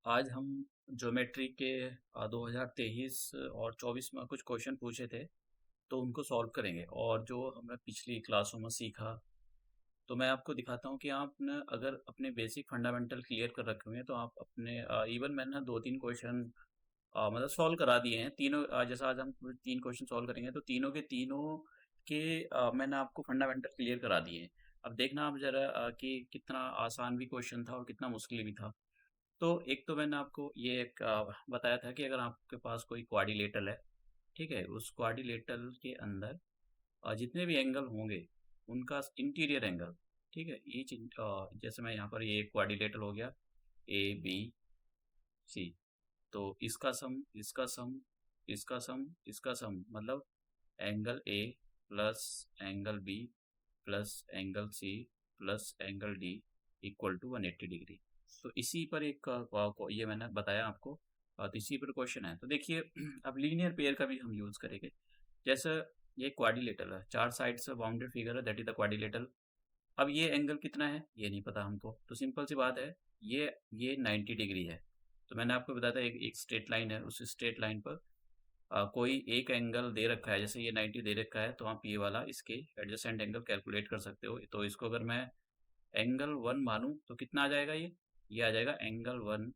आज हम ज्योमेट्री के 2023 और 24 में कुछ क्वेश्चन पूछे थे, तो उनको सॉल्व करेंगे। और जो हमने पिछली क्लासों में सीखा, तो मैं आपको दिखाता हूँ कि आपने अगर अपने बेसिक फंडामेंटल क्लियर कर रखे हुए हैं, तो आप अपने इवन मैंने 2-3 क्वेश्चन मतलब सॉल्व करा दिए हैं तीनों। जैसा आज हम 3 क्वेश्चन सॉल्व करेंगे, तो तीनों के तीनों के मैंने आपको फंडामेंटल क्लियर करा दिए हैं। अब देखना आप ज़रा कि कितना आसान भी क्वेश्चन था और कितना मुश्किल भी था। तो एक तो मैंने आपको ये एक बताया था कि अगर आपके पास कोई क्वाड्रिलेटरल है, ठीक है, उस क्वाड्रिलेटरल के अंदर जितने भी एंगल होंगे उनका इंटीरियर एंगल, ठीक है, जैसे मैं यहाँ पर ये क्वाड्रिलेटरल हो गया ABC, तो इसका सम मतलब angle A plus angle B plus angle C plus angle D equal to 180 degree. तो इसी पर एक ये मैंने बताया आपको। तो इसी पर क्वेश्चन है, तो देखिए अब लीनियर पेयर का भी हम यूज़ करेंगे। जैसे ये क्वाड्रिलेटरल है, चार साइड से बाउंडेड फिगर है, दैट इज द क्वाड्रिलेटरल। अब ये एंगल कितना है ये नहीं पता हमको, तो सिंपल सी बात है, ये 90 डिग्री है। तो मैंने आपको बताया था एक स्ट्रेट लाइन है, उस स्ट्रेट लाइन पर कोई एक एंगल दे रखा है, जैसे ये 90 दे रखा है, तो आप ये वाला इसके एडजेसेंट एंगल कैलकुलेट कर सकते हो। तो इसको अगर मैं एंगल 1 मानूं तो कितना आ जाएगा, ये आ जाएगा angle 1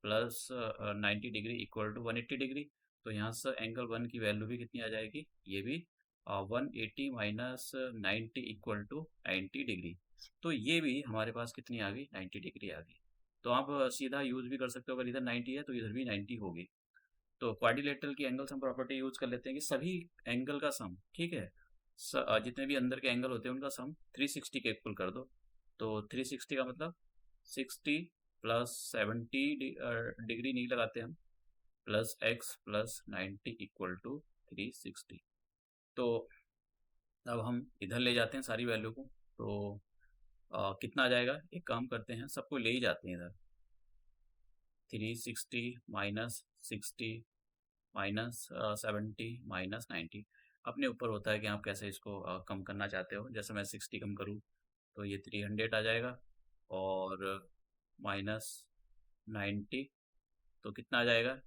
plus 90 degree equal to 180 degree. तो यहाँ से एंगल 1 की वैल्यू भी कितनी आ जाएगी, ये भी 180 माइनस 90 इक्वल टू 90 डिग्री। तो ये भी हमारे पास कितनी आ गई, 90 डिग्री आ गई। तो आप सीधा यूज़ भी कर सकते हो, अगर इधर 90 है तो इधर भी 90 होगी। तो क्वाड्रिलेटरल की एंगल सम प्रॉपर्टी यूज़ कर लेते हैं कि सभी एंगल का सम, ठीक है, जितने भी अंदर के एंगल होते हैं उनका सम 360 के इक्वल कर दो। तो 360 का मतलब 60 प्लस 70 डिग्री नहीं लगाते हम, plus X plus 90 equal to 360। तो अब हम इधर ले जाते हैं सारी वैल्यू को, तो कितना आ जाएगा, एक काम करते हैं, सबको ले ही जाते हैं इधर। 360 माइनस 60 माइनस 70 माइनस 90, अपने ऊपर होता है कि आप कैसे इसको कम करना चाहते हो। जैसे मैं 60 कम करूँ तो ये 300 आ जाएगा, और माइनस 90 तो कितना आ जाएगा,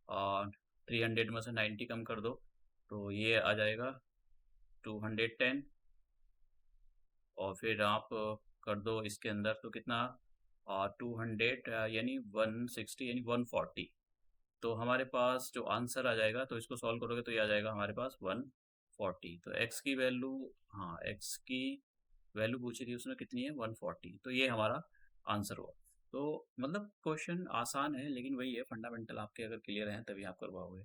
और 300 में से 90 कम कर दो तो ये आ जाएगा 210। और फिर आप कर दो इसके अंदर तो कितना, 200 यानी 160 यानी 140। तो हमारे पास जो आंसर आ जाएगा, तो इसको सॉल्व करोगे तो ये आ जाएगा हमारे पास 140। तो x की वैल्यू, हाँ x की वैल्यू पूछी थी उसने कितनी है, 140। तो ये हमारा आंसर हुआ। तो मतलब क्वेश्चन आसान है, लेकिन वही है, फंडामेंटल आपके अगर क्लियर हैं तभी आप कर पाओगे।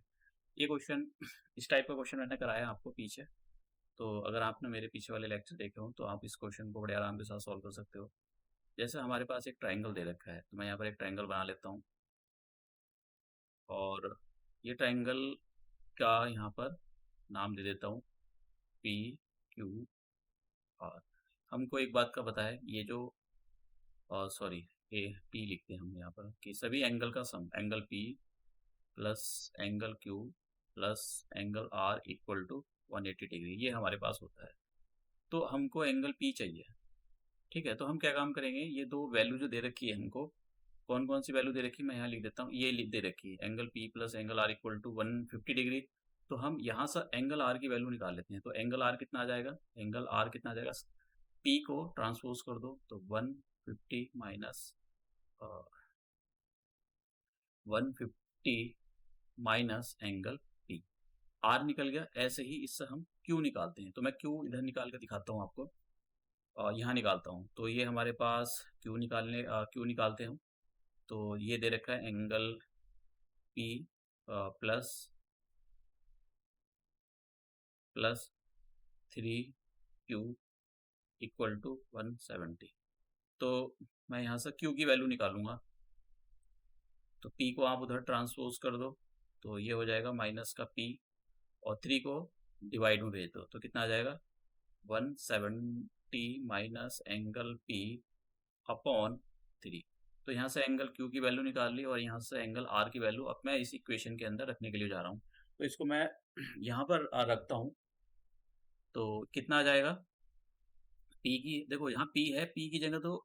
ये क्वेश्चन, इस टाइप का क्वेश्चन मैंने कराया आपको पीछे। तो अगर आपने मेरे पीछे वाले लेक्चर देखे हो तो आप इस क्वेश्चन को बड़े आराम के साथ सॉल्व कर सकते हो। जैसे हमारे पास एक ट्राइंगल दे रखा है, तो मैं यहाँ पर एक ट्राइंगल बना लेता हूँ, और ये ट्राइंगल का यहाँ पर नाम दे देता हूँ PQR। हमको एक बात का पता है, ये जो सॉरी, ए P लिखते हैं हम यहाँ पर, कि सभी एंगल का sum angle P plus angle Q plus angle R equal to 180 degree, ये हमारे पास होता है। तो हमको एंगल P चाहिए, ठीक है। तो हम क्या काम करेंगे, ये दो वैल्यू जो दे रखी है हमको, कौन कौन सी वैल्यू दे रखी है मैं यहाँ लिख देता हूँ, ये दे रखी है angle P plus angle R equal to 150 degree. तो हम यहाँ से एंगल R की वैल्यू निकाल लेते हैं। तो एंगल R कितना आ जाएगा, एंगल R कितना आ जाएगा, P को ट्रांसपोज कर दो तो 150 minus 150 minus angle P, R निकल गया। ऐसे ही इससे हम Q निकालते हैं, तो मैं Q इधर निकाल कर दिखाता हूँ आपको, यहाँ निकालता हूँ। तो ये हमारे पास Q निकालते हैं। तो ये दे रखा है angle P plus 3Q equal to 170। तो मैं यहाँ से Q की वैल्यू निकालूंगा, तो P को आप उधर ट्रांसपोज कर दो, तो ये हो जाएगा माइनस का P, और 3 को डिवाइड में भेज दो तो कितना आ जाएगा, 170 माइनस एंगल P अपॉन 3। तो यहाँ से एंगल Q की वैल्यू निकाल ली, और यहाँ से एंगल R की वैल्यू अब मैं इस इक्वेशन के अंदर रखने के लिए जा रहा हूँ। तो इसको मैं यहाँ पर रखता हूँ, तो कितना आ जाएगा, P की देखो यहाँ P है, P की जगह तो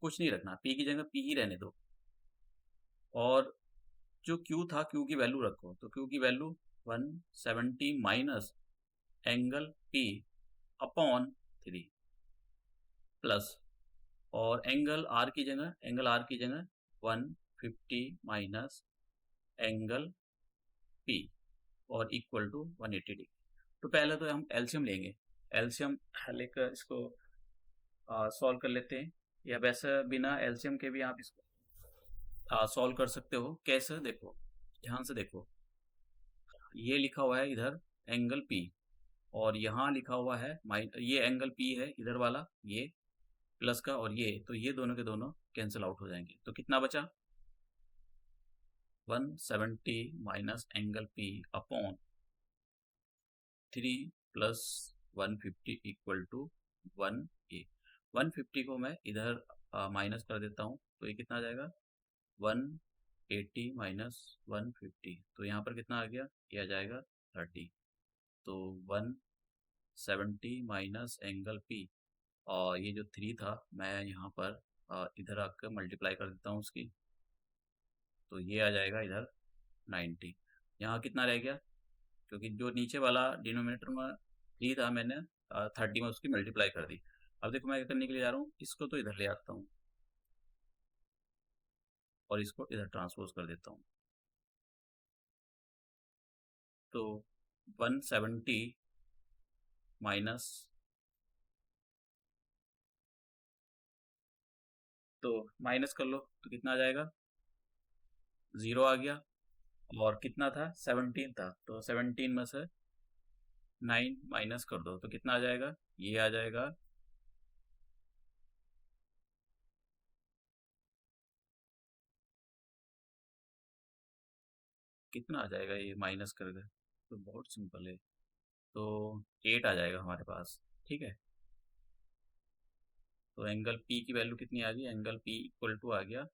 कुछ नहीं रखना, P की जगह P ही रहने दो। और जो Q था, Q की वैल्यू रखो, तो Q की value 170 minus angle P upon 3 plus, और एंगल R की जगह 150 माइनस एंगल P और इक्वल टू 180 डिग्री। तो पहले तो हम एलसीएम लेंगे, एलसीएम लेकर इसको सॉल्व कर लेते हैं, या वैसे बिना एलसीएम के भी आप इसको सॉल्व कर सकते हो। कैसे, देखो ध्यान से देखो, ये लिखा हुआ है इधर एंगल P, और यहाँ लिखा हुआ है ये एंगल P है इधर वाला, ये प्लस का, और ये, तो ये दोनों के दोनों कैंसिल आउट हो जाएंगे। तो कितना बचा, 170 minus angle P upon 3 plus 150 equal to 1A। 150 को मैं इधर माइनस कर देता हूँ, तो ये कितना आ जाएगा, 180 माइनस 150, तो यहाँ पर कितना आ गया, ये आ जाएगा 30। तो 170 माइनस एंगल P, और ये जो 3 था मैं यहाँ पर इधर आकर मल्टीप्लाई कर देता हूँ उसकी, तो ये आ जाएगा इधर 90। यहाँ कितना रह गया, क्योंकि जो नीचे वाला डिनोमिनेटर में 3 था, मैंने 30 में उसकी मल्टीप्लाई कर दी। अब देखो मैं क्या करने के लिए जा रहा हूँ, इसको तो इधर ले आता हूँ और इसको इधर ट्रांसपोज कर देता हूँ। तो 170 माइनस, तो माइनस कर लो तो कितना आ जाएगा, 0 आ गया, और कितना था, 17 था, तो 17 में से 9 माइनस कर दो तो कितना आ जाएगा, ये आ जाएगा, कितना आ जाएगा ये माइनस कर गए, तो बहुत सिंपल है, तो 8 आ जाएगा हमारे पास। ठीक है, तो एंगल P की वैल्यू कितनी आ गई, एंगल P इक्वल टू आ गया,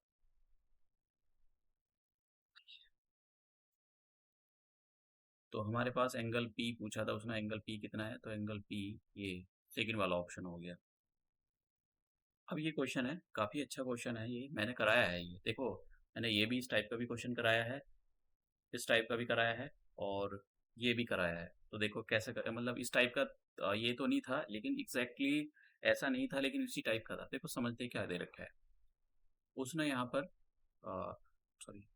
तो हमारे पास एंगल P पूछा था उसने, एंगल P कितना है, तो एंगल P ये सेकंड वाला ऑप्शन हो गया। अब ये क्वेश्चन है, काफ़ी अच्छा क्वेश्चन है, ये मैंने कराया है, ये देखो मैंने ये भी इस टाइप का भी क्वेश्चन कराया है, इस टाइप का भी कराया है, और ये भी कराया है। तो देखो कैसे मतलब इस टाइप का ये तो नहीं था, लेकिन एग्जैक्टली ऐसा नहीं था, लेकिन इसी टाइप का था। देखो समझते क्या दे रखा है उसने यहाँ पर, सॉरी,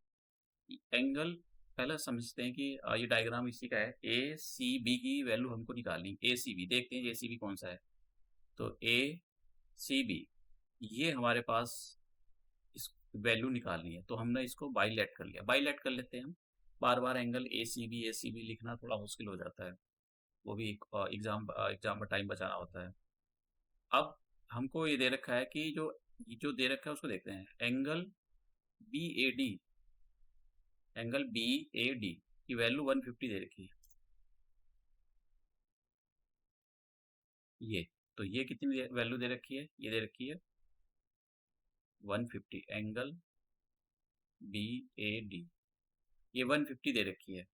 एंगल, पहले समझते हैं कि ये डायग्राम इसी का है, ए सी बी की वैल्यू हमको निकालनी, ए सी बी देखते हैं ए सी बी कौन सा है, तो ए सी बी ये हमारे पास इस वैल्यू निकालनी है, तो हमने इसको बाईलेट कर लिया, बाईलेट कर लेते हैं हम, बार बार एंगल ए सी बी लिखना थोड़ा मुश्किल हो जाता है, वो भी एग्जाम एग्जाम में टाइम बचाना होता है। अब हमको ये दे रखा है कि जो दे रखा है उसको देखते हैं, angle B A D, angle B A D की वैल्यू 150 दे रखी है, ये, तो ये कितनी वैल्यू दे रखी है, ये दे रखी है 150, एंगल बी ए डी ये 150 दे रखी है।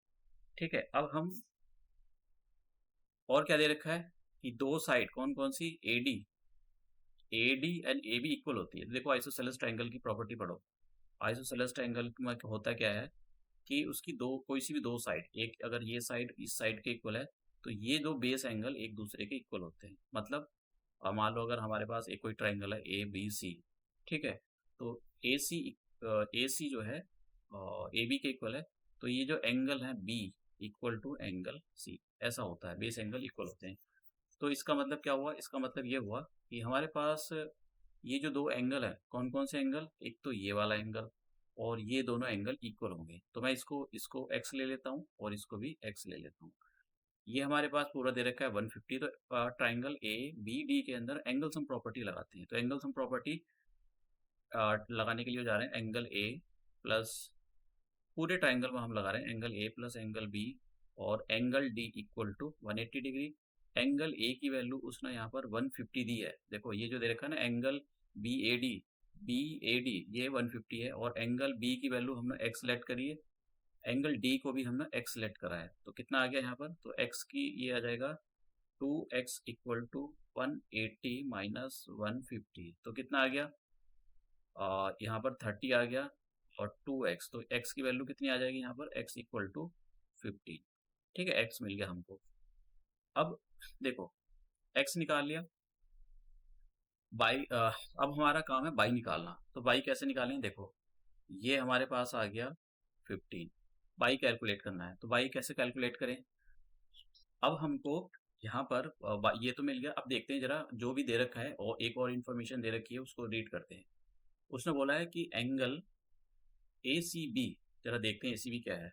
ठीक है, अब हम और क्या दे रखा है कि दो साइड कौन कौन सी, A D and A B equal होती है। देखो आइसोसेलेस ट्रायंगल की प्रॉपर्टी पढ़ो, आइसोसेलेस ट्रायंगल में होता क्या है कि उसकी दो, कोई सी भी दो साइड, एक अगर ये साइड इस साइड के इक्वल है, तो ये दो बेस एंगल एक दूसरे के इक्वल होते हैं। मतलब मान लो अगर हमारे पास एक कोई ट्रायंगल है ए बी सी, ठीक है, तो ए सी जो है ए बी के इक्वल है, तो ये जो एंगल है B equal to angle C, ऐसा होता है, बेस एंगल इक्वल होते हैं। तो इसका मतलब क्या हुआ, इसका मतलब ये हुआ कि हमारे पास ये जो दो एंगल है, कौन कौन से एंगल, एक तो ये वाला एंगल, और ये दोनों एंगल इक्वल होंगे, तो मैं इसको इसको x ले लेता हूँ और इसको भी x ले लेता हूँ। ये हमारे पास पूरा दे रखा है 150, तो ट्राइंगल ए बी डी के अंदर एंगल सम प्रॉपर्टी लगाते हैं। तो एंगल सम प्रॉपर्टी लगाने के लिए जा रहे हैं, एंगल ए प्लस, पूरे ट्राइंगल में हम लगा रहे हैं angle A plus angle B और angle D equal to 180 degree. Angle A की वैल्यू उसने यहाँ पर 150 दी है, देखो ये जो दे रखा है ना एंगल बी ए डी ये 150 है, और एंगल बी की वैल्यू हमने एक्स लेट करी है, एंगल डी को भी हमने एक्स लेट करा है, तो कितना आ गया यहाँ पर, तो एक्स की ये आ जाएगा 2x इक्वल टू 180 माइनस 150, तो कितना आ गया, यहाँ पर 30 आ गया, और 2x, तो x की वैल्यू कितनी आ जाएगी यहाँ पर, x इक्वल टू 15। ठीक है, x मिल गया हमको। अब देखो x निकाल लिया, बाई अब हमारा काम है बाई निकालना। तो बाई कैसे निकालेंगे, देखो ये हमारे पास आ गया 15, बाई कैलकुलेट करना है। तो बाई कैसे कैलकुलेट करें, अब हमको यहाँ पर ये तो मिल गया। अब देखते हैं जरा जो भी दे रखा है, और एक और इन्फॉर्मेशन दे रखी है उसको रीड करते हैं। उसने बोला है कि एंगल ए सी बी, जरा देखते हैं ए सी बी क्या है।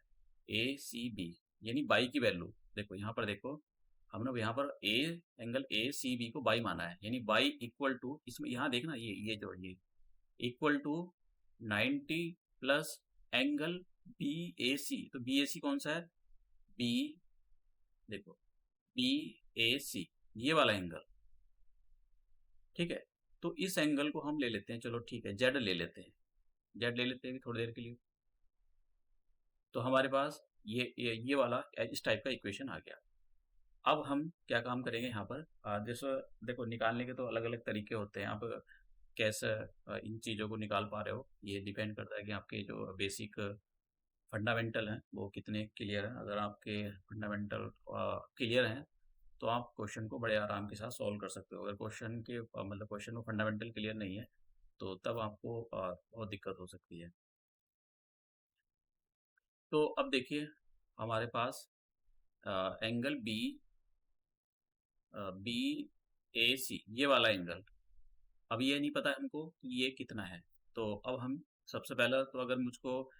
ए सी बी यानी बाई की वैल्यू, देखो यहाँ पर देखो, हमने यहाँ पर एंगल ए सी बी को बाई माना है, यानी बाई इक्वल टू, इसमें यहाँ देखना ये जो ये equal to 90 plus angle B A C. तो बी ए सी कौन सा है, बी, देखो बी ए सी, ये वाला एंगल। ठीक है, तो इस एंगल को हम ले लेते हैं, चलो ठीक है जेड ले लेते हैं, जेड ले लेते हैं थोड़ी देर के लिए। तो हमारे पास ये वाला इस टाइप का इक्वेशन आ गया। अब हम क्या काम करेंगे यहाँ पर, जैसे देखो निकालने के तो अलग अलग तरीके होते हैं, आप कैसे इन चीज़ों को निकाल पा रहे हो ये डिपेंड करता है कि आपके जो बेसिक फंडामेंटल हैं वो कितने क्लियर हैं। अगर आपके फंडामेंटल क्लियर हैं तो आप क्वेश्चन को बड़े आराम के साथ सॉल्व कर सकते हो। अगर क्वेश्चन के मतलब क्वेश्चन में फंडामेंटल क्लियर नहीं है तो तब आपको बहुत दिक्कत हो सकती है। तो अब देखिए हमारे पास एंगल बी ए सी, ये वाला एंगल, अब ये नहीं पता हमको कि ये कितना है। तो अब हम सबसे पहला तो अगर मुझको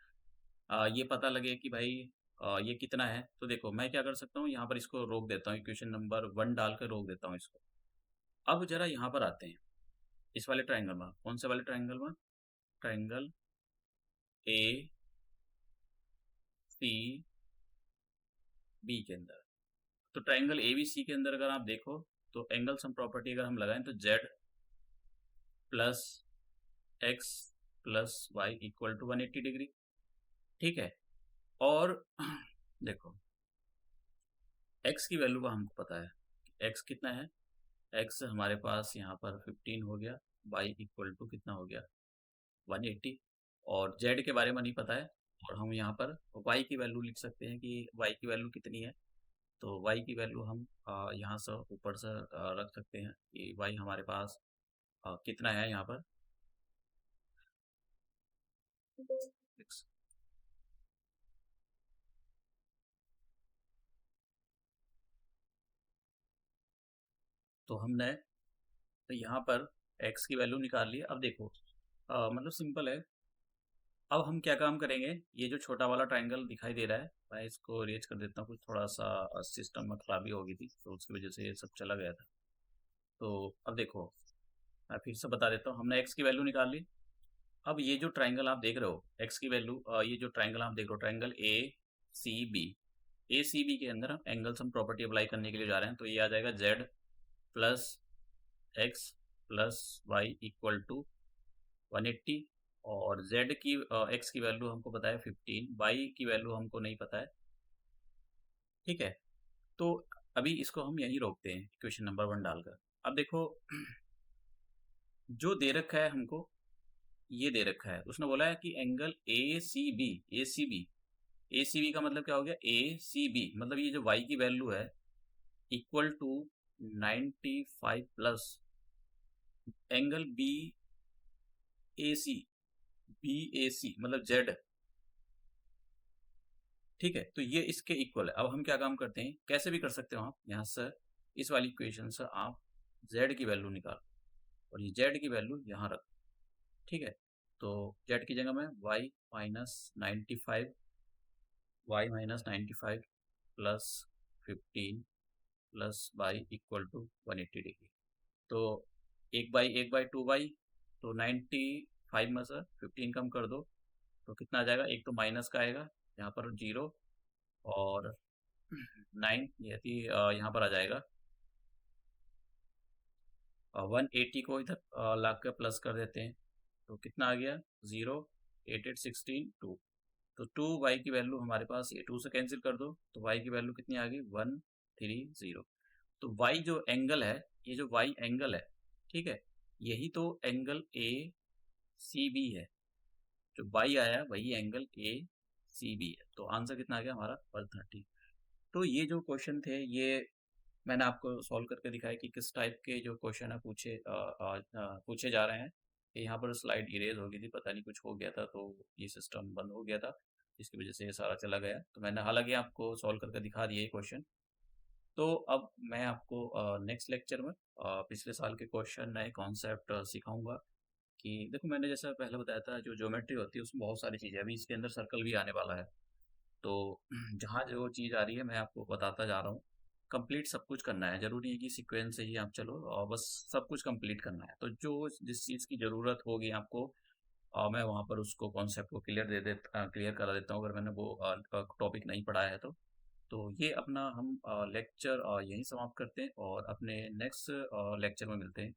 ये पता लगे कि भाई ये कितना है, तो देखो मैं क्या कर सकता हूँ, यहाँ पर इसको रोक देता हूँ, इक्वेशन नंबर 1 डालकर रोक देता हूँ इसको। अब जरा यहाँ पर आते हैं इस वाले ट्राइंगल में, कौन से वाले ट्राइंगल में, ट्राइंगल ए सी बी के अंदर। तो ट्राइंगल ए बी सी के अंदर अगर आप देखो तो एंगल सम प्रॉपर्टी अगर हम लगाएं तो Z plus X plus Y equal to 180 degree. ठीक है, और देखो x की वैल्यू का हमको पता है, x कितना है, x हमारे पास यहाँ पर 15 हो गया, y इक्वल टू कितना हो गया 180, और z के बारे में नहीं पता है, और हम यहाँ पर y की वैल्यू लिख सकते हैं कि y की वैल्यू कितनी है। तो y की वैल्यू हम यहाँ से ऊपर से रख सकते हैं कि y हमारे पास कितना है यहाँ पर 6। तो हमने तो यहाँ पर x की वैल्यू निकाल ली। अब देखो मतलब सिंपल है। अब हम क्या काम करेंगे, ये जो छोटा वाला ट्रायंगल दिखाई दे रहा है, मैं इसको अरेंज कर देता हूँ, कुछ थोड़ा सा सिस्टम में खराबी हो गई थी तो उसकी वजह से ये सब चला गया था। तो अब देखो मैं फिर से बता देता हूँ, हमने x की वैल्यू निकाल ली। अब ये जो ट्रायंगल आप देख रहे हो x की वैल्यू, ये जो ट्रायंगल आप देख रहे हो ट्रायंगल ए सी बी के अंदर हम एंगल सम प्रॉपर्टी अप्लाई करने के लिए जा रहे हैं। तो ये आ जाएगा z plus X plus Y equal to 180, और z की x की वैल्यू हमको पता है 15, y की वैल्यू हमको नहीं पता है। ठीक है, तो अभी इसको हम यहीं रोकते हैं इक्वेशन नंबर 1 डालकर। अब देखो जो दे रखा है हमको, ये दे रखा है, उसने बोला है कि एंगल ए सी बी का मतलब क्या हो गया, ए सी बी मतलब ये जो y की वैल्यू है equal to 95 plus angle B A C मतलब z। ठीक है, तो ये इसके इक्वल है। अब हम क्या काम करते हैं, कैसे भी कर सकते हो आप, यहाँ से इस वाली इक्वेशन से आप z की वैल्यू निकाल, और ये z की वैल्यू यहाँ रख। ठीक है, तो z की जगह में y minus 95 plus 15 plus y equal to 180 degree. तो 1/1/2 तो 95 में से 15 कम कर दो तो कितना आ जाएगा, एक तो माइनस का आएगा यहाँ पर 0, और 9 यदि यहाँ पर आ जाएगा 180 को इधर ला कर प्लस कर देते हैं तो कितना आ गया 0, 8 8 16 2। तो 2y की वैल्यू हमारे पास, ये 2 से कैंसिल कर दो तो y की वैल्यू कितनी आ गई 130। तो y जो एंगल है, ये जो y एंगल है, ठीक है, यही तो एंगल ए सी बी है जो बाई आया वही एंगल ए सी बी है। तो आंसर कितना आ गया हमारा 130। तो ये जो क्वेश्चन थे ये मैंने आपको सॉल्व करके दिखाया कि किस टाइप के जो क्वेश्चन है पूछे जा रहे हैं। कि यहाँ पर स्लाइड इरेज हो गई थी, पता नहीं कुछ हो गया था तो ये सिस्टम बंद हो गया था, जिसकी वजह से ये सारा चला गया। तो मैंने हालांकि आपको सॉल्व करके दिखा दिया ये क्वेश्चन। तो अब मैं आपको नेक्स्ट लेक्चर में पिछले साल के क्वेश्चन नए कॉन्सेप्ट सिखाऊंगा। कि देखो मैंने जैसा पहले बताया था, जो ज्योमेट्री होती है उसमें बहुत सारी चीज़ें, अभी इसके अंदर सर्कल भी आने वाला है। तो जहाँ जो चीज़ आ रही है मैं आपको बताता जा रहा हूँ। कंप्लीट सब कुछ करना है, ज़रूरी है कि सीक्वेंस से ही आप चलो और बस सब कुछ कंप्लीट करना है। तो जो जिस चीज़ की ज़रूरत होगी आपको मैं वहाँ पर उसको कॉन्सेप्ट को क्लियर करा देता हूँ, अगर मैंने वो टॉपिक नहीं पढ़ाया है तो ये अपना हम लेक्चर यहीं समाप्त करते हैं और अपने नेक्स्ट लेक्चर में मिलते हैं।